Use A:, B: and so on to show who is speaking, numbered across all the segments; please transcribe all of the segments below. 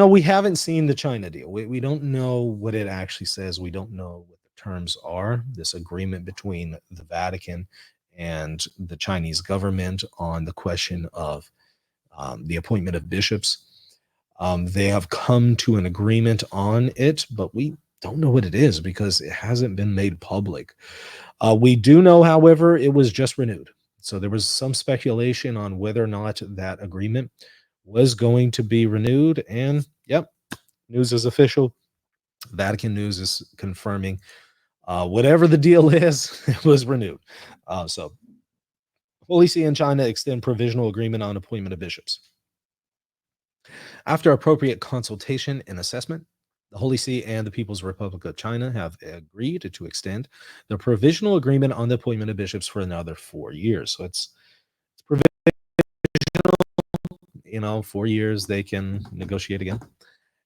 A: We haven't seen the China deal. We don't know what it actually says. We don't know what the terms are. This agreement between the Vatican and the Chinese government on the question of the appointment of bishops. They have come to an agreement on it, but we don't know what it is because it hasn't been made public. We do know, however, it was just renewed. So there was some speculation on whether or not that agreement was going to be renewed. And yep, news is official. Vatican News is confirming whatever the deal is, it was renewed. So Holy See and China extend provisional agreement on appointment of bishops. After appropriate consultation and assessment, the Holy See and the People's Republic of China have agreed to extend the provisional agreement on the appointment of bishops for another 4 years. So it's provisional, 4 years they can negotiate again.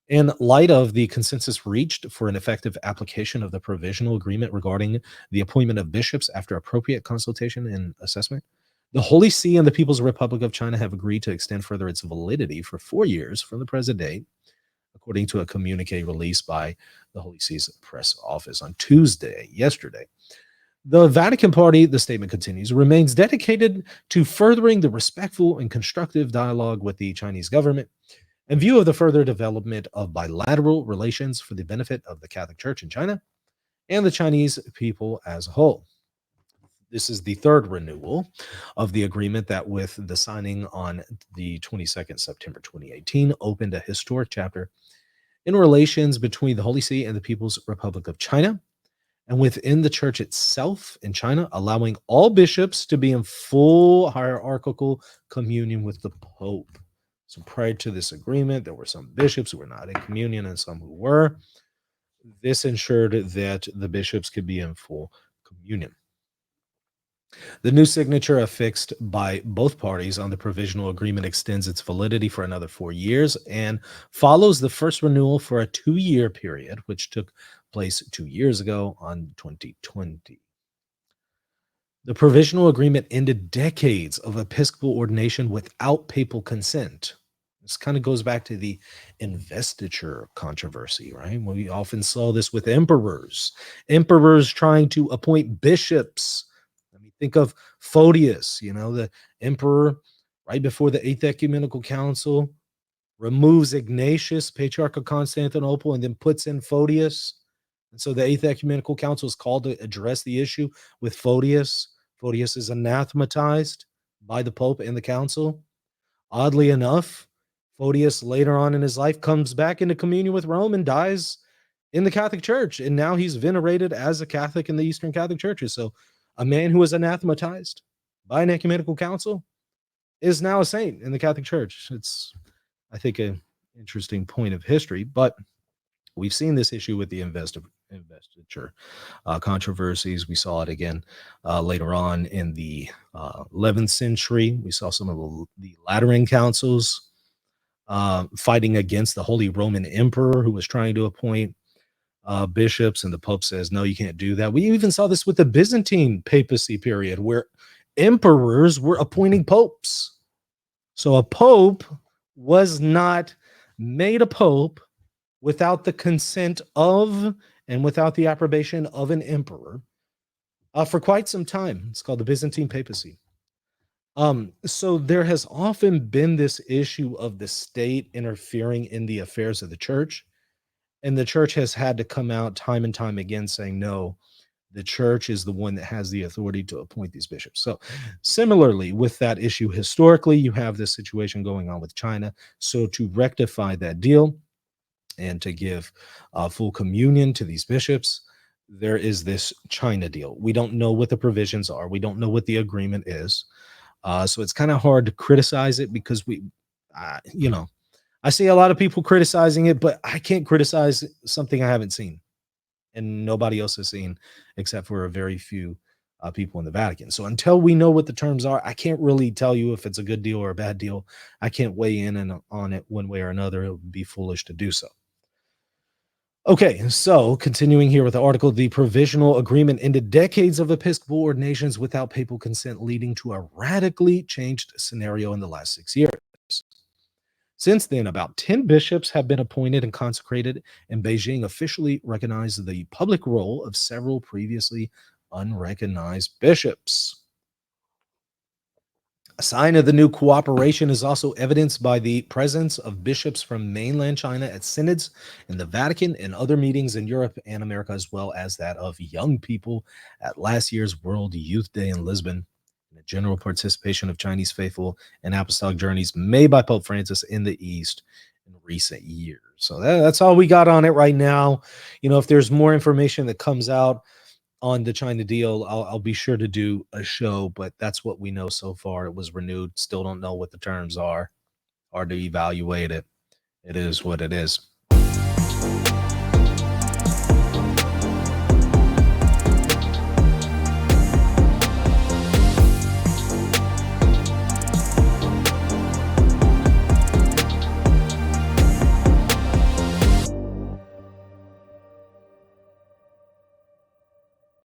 A: In light of the consensus reached for an effective application of the provisional agreement regarding the appointment of bishops after appropriate consultation and assessment, the Holy See and the People's Republic of China have agreed to extend further its validity for 4 years from the present date, according to a communique released by the Holy See's press office on yesterday. The Vatican Party, the statement continues, remains dedicated to furthering the respectful and constructive dialogue with the Chinese government in view of the further development of bilateral relations for the benefit of the Catholic Church in China and the Chinese people as a whole. This is the third renewal of the agreement that, with the signing on the 22nd September 2018, opened a historic chapter in relations between the Holy See and the People's Republic of China, and within the church itself in China, allowing all bishops to be in full hierarchical communion with the Pope. So prior to this agreement, there were some bishops who were not in communion and some who were. This ensured that the bishops could be in full communion. The new signature affixed by both parties on the provisional agreement extends its validity for another 4 years and follows the first renewal for a 2-year period, which took place 2 years ago on 2020. The provisional agreement ended decades of episcopal ordination without papal consent. This kind of goes back to the investiture controversy, right? We often saw this with emperors trying to appoint bishops. I mean, think of Photius, the emperor right before the Eighth Ecumenical Council removes Ignatius, Patriarch of Constantinople, and then puts in Photius. And so the Eighth Ecumenical Council is called to address the issue with Photius. Photius is anathematized by the Pope and the Council. Oddly enough, Photius later on in his life comes back into communion with Rome and dies in the Catholic Church. And now he's venerated as a Catholic in the Eastern Catholic Churches. So a man who was anathematized by an ecumenical council is now a saint in the Catholic Church. It's, I think, an interesting point of history, but we've seen this issue with the investiture controversies. We saw it again later on in the 11th century. We saw some of the Lateran councils fighting against the Holy Roman Emperor, who was trying to appoint bishops, and the Pope says, no, you can't do that. We even saw this with the Byzantine papacy period, where emperors were appointing popes. So a pope was not made a pope without the consent of and without the approbation of an emperor for quite some time. It's called the Byzantine papacy. So there has often been this issue of the state interfering in the affairs of the church, and the church has had to come out time and time again saying, no, the church is the one that has the authority to appoint these bishops. So similarly, with that issue, historically, you have this situation going on with China. So to rectify that deal and to give full communion to these bishops, there is this China deal. We don't know what the provisions are. We don't know what the agreement is. So it's kind of hard to criticize it because I see a lot of people criticizing it, but I can't criticize something I haven't seen and nobody else has seen except for a very few people in the Vatican. So until we know what the terms are, I can't really tell you if it's a good deal or a bad deal. I can't weigh in on it one way or another. It would be foolish to do so. Okay, so continuing here with the article, the provisional agreement ended decades of episcopal ordinations without papal consent, leading to a radically changed scenario in the last 6 years. Since then, about 10 bishops have been appointed and consecrated, and Beijing officially recognized the public role of several previously unrecognized bishops. A sign of the new cooperation is also evidenced by the presence of bishops from mainland China at synods in the Vatican and other meetings in Europe and America, as well as that of young people at last year's World Youth Day in Lisbon. And the general participation of Chinese faithful and apostolic journeys made by Pope Francis in the East in recent years. So that's all we got on it right now. If there's more information that comes out on the China deal, I'll be sure to do a show, but that's what we know so far. It was renewed. Still don't know what the terms are. Hard to evaluate it. It is what it is.